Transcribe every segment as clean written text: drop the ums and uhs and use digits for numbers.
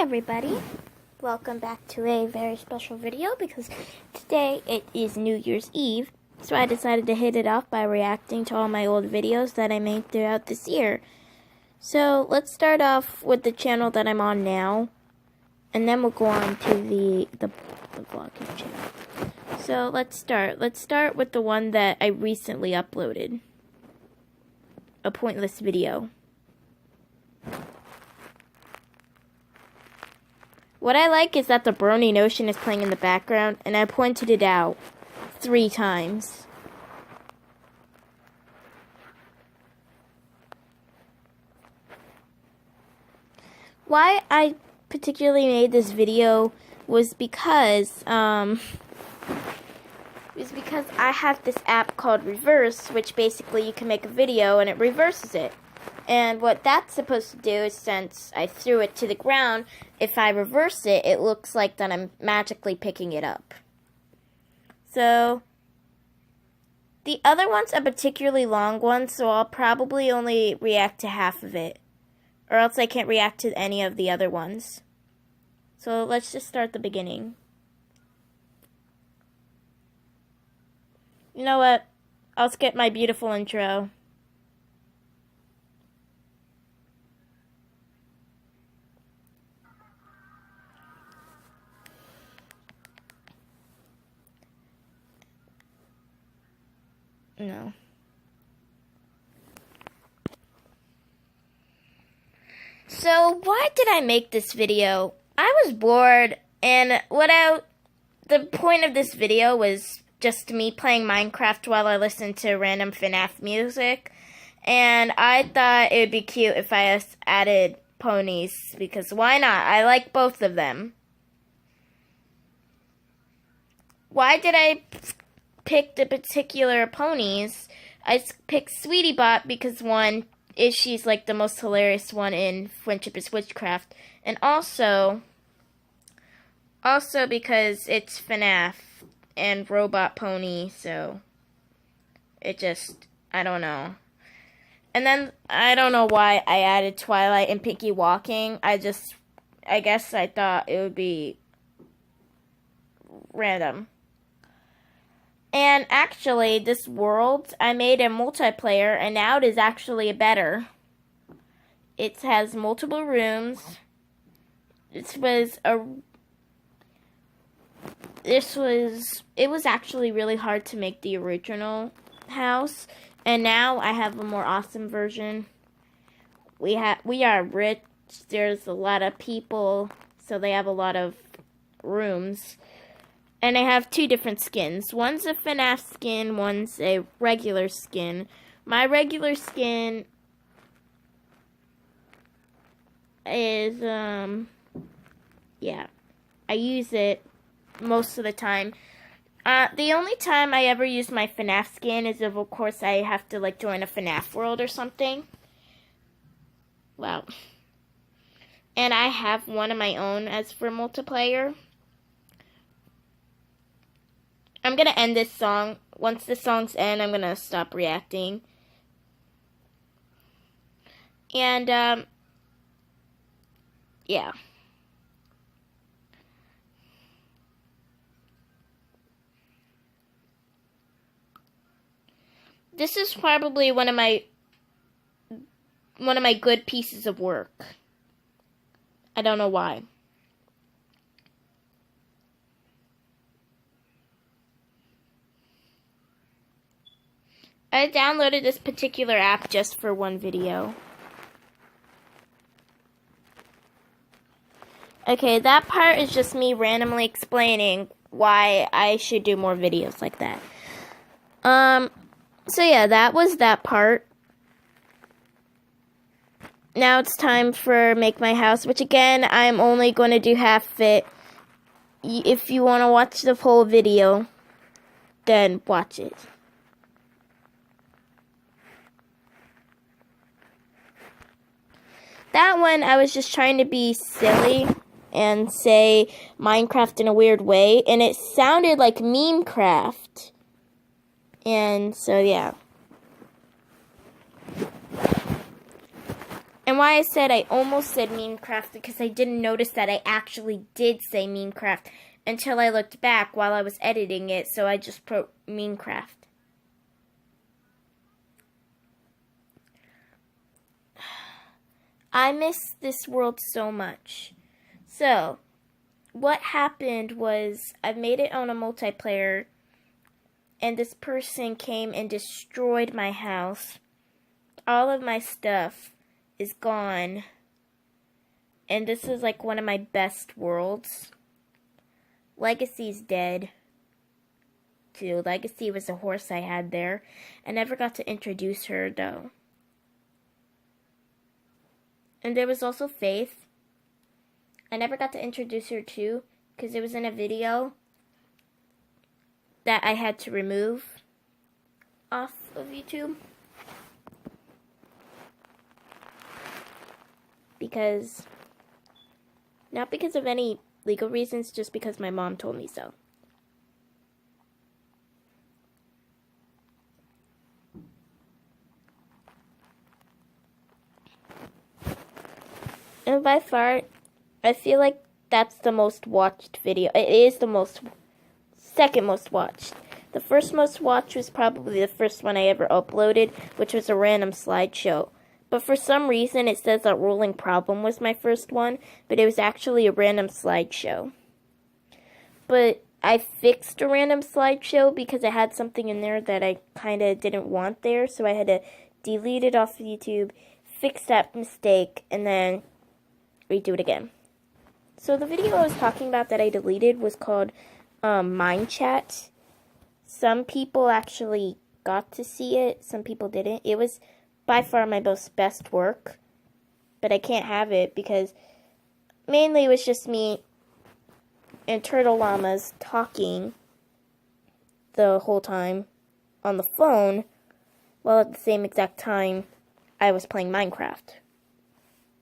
everybody, welcome back to a very special video because today it is New Year's Eve, so I decided to hit it off by reacting to all my old videos that I made throughout this year. So let's start off with the channel that I'm on now, and then we'll go on to the vlogging channel. So let's start with the one that I recently uploaded, a pointless video. What I like is that the Brony Notion is playing in the background, and I pointed it out 3 times. Why I particularly made this video was because I have this app called Reverse, which basically you can make a video and it reverses it. And what that's supposed to do is, since I threw it to the ground, if I reverse it, it looks like that I'm magically picking it up. So, the other one's a particularly long one, so I'll probably only react to half of it. Or else I can't react to any of the other ones. So, let's just start the beginning. You know what? I'll skip my beautiful intro. No. So, why did I make this video? I was bored, and the point of this video was just me playing Minecraft while I listened to random FNAF music, and I thought it would be cute if I added ponies, because why not? I like both of them. Why did I pick the particular ponies? I picked Sweetie Bot because one is she's like the most hilarious one in Friendship is Witchcraft, and also because it's FNAF and Robot Pony, so it just, I don't know. And then I don't know why I added Twilight and Pinky Walking. I guess I thought it would be random. And actually, this world, I made a multiplayer, and now it is actually better. It has multiple rooms. It was actually really hard to make the original house, and now I have a more awesome version. We are rich. There's a lot of people, so they have a lot of rooms. And I have 2 different skins. One's a FNAF skin, one's a regular skin. My regular skin is, yeah, I use it most of the time. The only time I ever use my FNAF skin is if, of course, I have to, like, join a FNAF world or something. Wow. And I have one of my own as for multiplayer. I'm going to end this song. Once the songs end, I'm going to stop reacting. And, yeah. This is probably one of my good pieces of work. I don't know why. I downloaded this particular app just for one video. Okay, that part is just me randomly explaining why I should do more videos like that. So yeah, that was that part. Now it's time for Make My House, which again, I'm only going to do half it. If you want to watch the full video, then watch it. That one, I was just trying to be silly and say Minecraft in a weird way, and it sounded like Memecraft. And so, yeah. And why I said I almost said Minecraft, because I didn't notice that I actually did say Minecraft until I looked back while I was editing it, so I just wrote Minecraft. I miss this world so much. So, what happened was I made it on a multiplayer, and this person came and destroyed my house. All of my stuff is gone. And this is like one of my best worlds. Legacy's dead. Too. Legacy was a horse I had there. I never got to introduce her though. And there was also Faith. I never got to introduce her too, because it was in a video that I had to remove off of YouTube. Because, not because of any legal reasons, just because my mom told me so. And by far, I feel like that's the most watched video. It is the second most watched. The first most watched was probably the first one I ever uploaded, which was a random slideshow. But for some reason, it says that Rolling Problem was my first one, but it was actually a random slideshow. But I fixed a random slideshow because I had something in there that I kind of didn't want there, so I had to delete it off of YouTube, fix that mistake, and then redo it again. So the video I was talking about that I deleted was called Mind Chat. Some people actually got to see it, some people didn't. It was by far my best work, but I can't have it because mainly it was just me and Turtle Llamas talking the whole time on the phone, while at the same exact time I was playing Minecraft.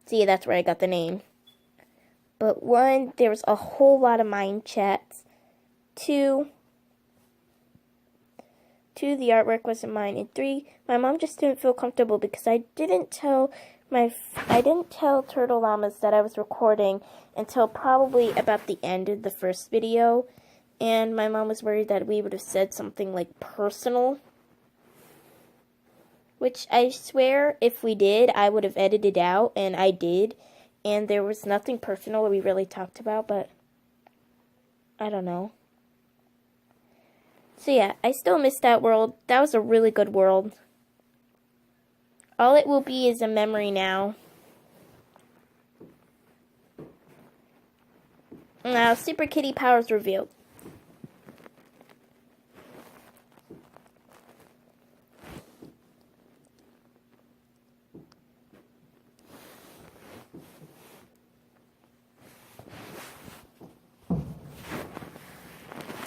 See, that's where I got the name. But 1, there was a whole lot of mind chats. 2, the artwork wasn't mine. And 3, my mom just didn't feel comfortable because I didn't tell Turtle Llamas that I was recording until probably about the end of the first video. And my mom was worried that we would have said something like personal. Which I swear if we did, I would have edited out, and I did. And there was nothing personal we really talked about, but I don't know. So yeah, I still miss that world. That was a really good world. All it will be is a memory now. Now, Super Kitty powers revealed.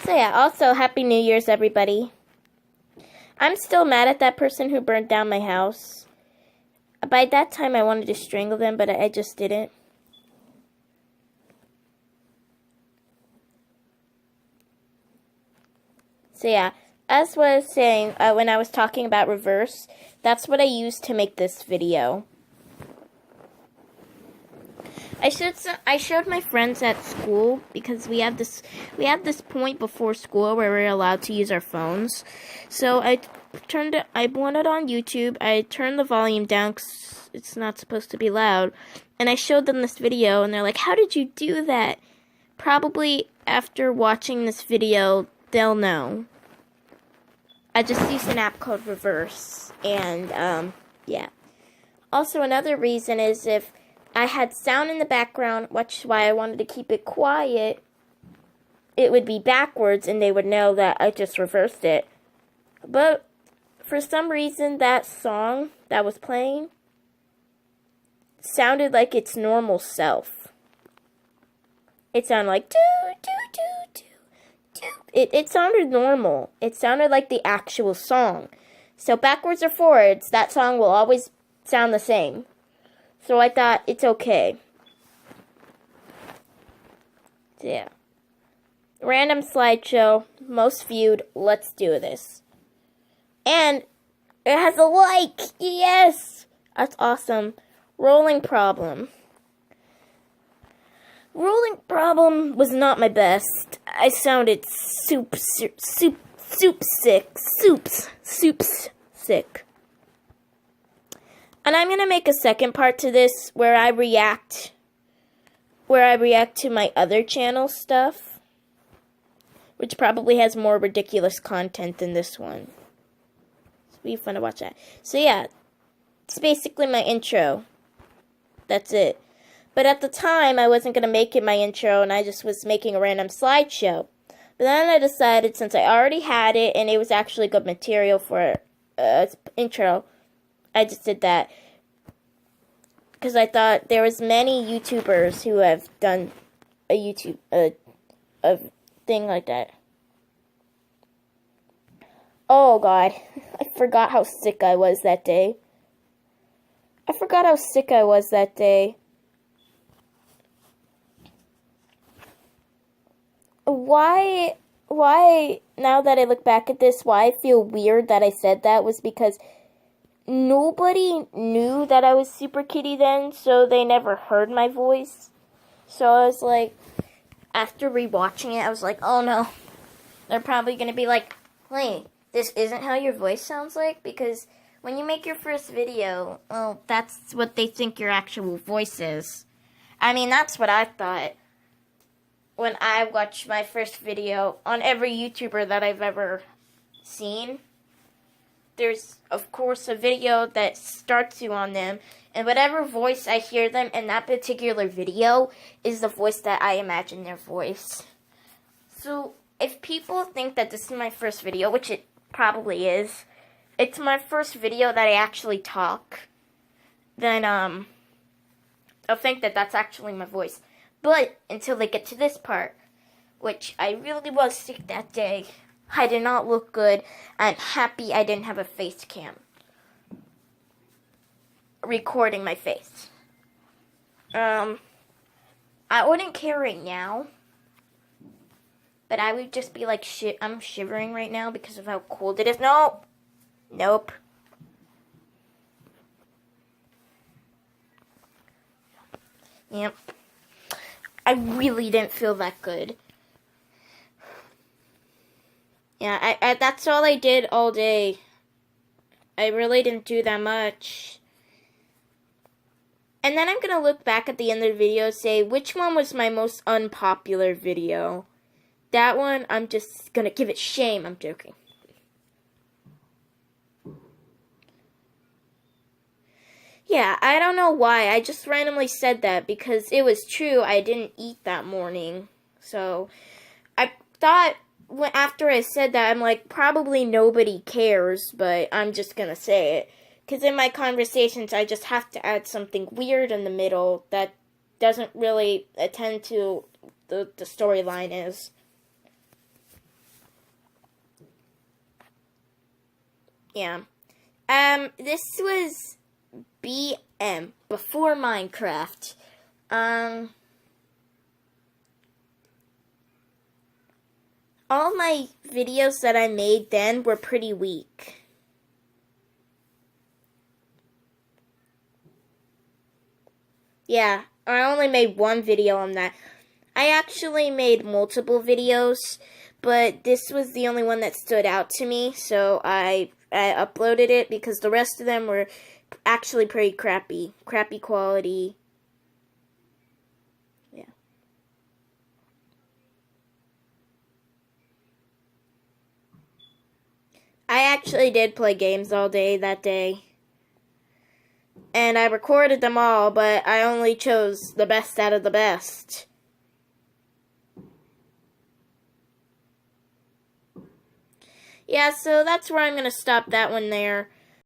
So yeah, also Happy New Year's, everybody. I'm still mad at that person who burned down my house. By that time, I wanted to strangle them, but I just didn't. So yeah, as I was saying, when I was talking about reverse, that's what I used to make this video. I showed my friends at school because we have this point before school where we're allowed to use our phones. So I went it on YouTube. I turned the volume down because it's not supposed to be loud, and I showed them this video, and they're like, "How did you do that?" Probably after watching this video, they'll know. I just used an app called Reverse, and yeah. Also, another reason is if I had sound in the background, which is why I wanted to keep it quiet, it would be backwards and they would know that I just reversed it. But for some reason, that song that was playing sounded like its normal self. It sounded like do do do do do. It sounded normal. It sounded like the actual song. So backwards or forwards, that song will always sound the same. So I thought it's okay. So yeah. Random slideshow, most viewed, let's do this. And it has a like, yes! That's awesome. Rolling problem. Rolling problem was not my best. I sounded soups sick. And I'm gonna make a second part to this where I react to my other channel stuff, which probably has more ridiculous content than this one. It'll be fun to watch that. So yeah, it's basically my intro. That's it. But at the time, I wasn't going to make it my intro, and I just was making a random slideshow. But then I decided, since I already had it, and it was actually good material for intro, I just did that. Because I thought there was many YouTubers who have done a YouTube, a thing like that. Oh, God. I forgot how sick I was that day. Why, now that I look back at this, why I feel weird that I said that was because nobody knew that I was Super Kitty then, so they never heard my voice. So I was like, after rewatching it, I was like, oh no. They're probably going to be like, hey, this isn't how your voice sounds like, because when you make your first video, well, that's what they think your actual voice is. I mean, that's what I thought when I watched my first video on every YouTuber that I've ever seen. There's, of course, a video that starts you on them, and whatever voice I hear them in that particular video is the voice that I imagine their voice. So, if people think that this is my first video, which it probably is, it's my first video that I actually talk, then, they'll think that that's actually my voice. But until they get to this part, which I really was sick that day, I did not look good. I'm happy I didn't have a face cam recording my face. I wouldn't care right now, but I would just be like, shit, I'm shivering right now because of how cold it is. Nope. Yep. I really didn't feel that good. Yeah, I that's all I did all day. I really didn't do that much. And then I'm going to look back at the end of the video and say, which one was my most unpopular video? That one, I'm just going to give it shame. I'm joking. Yeah, I don't know why. I just randomly said that because it was true. I didn't eat that morning. So, I thought, after I said that, I'm like, probably nobody cares, but I'm just gonna say it. Because in my conversations, I just have to add something weird in the middle that doesn't really attend to the storyline is. Yeah. This was BM, before Minecraft. All my videos that I made then were pretty weak. Yeah, I only made one video on that. I actually made multiple videos, but this was the only one that stood out to me, so I uploaded it because the rest of them were actually pretty crappy quality. Yeah. I actually did play games all day that day. And I recorded them all, but I only chose the best out of the best. Yeah, so that's where I'm going to stop that one there.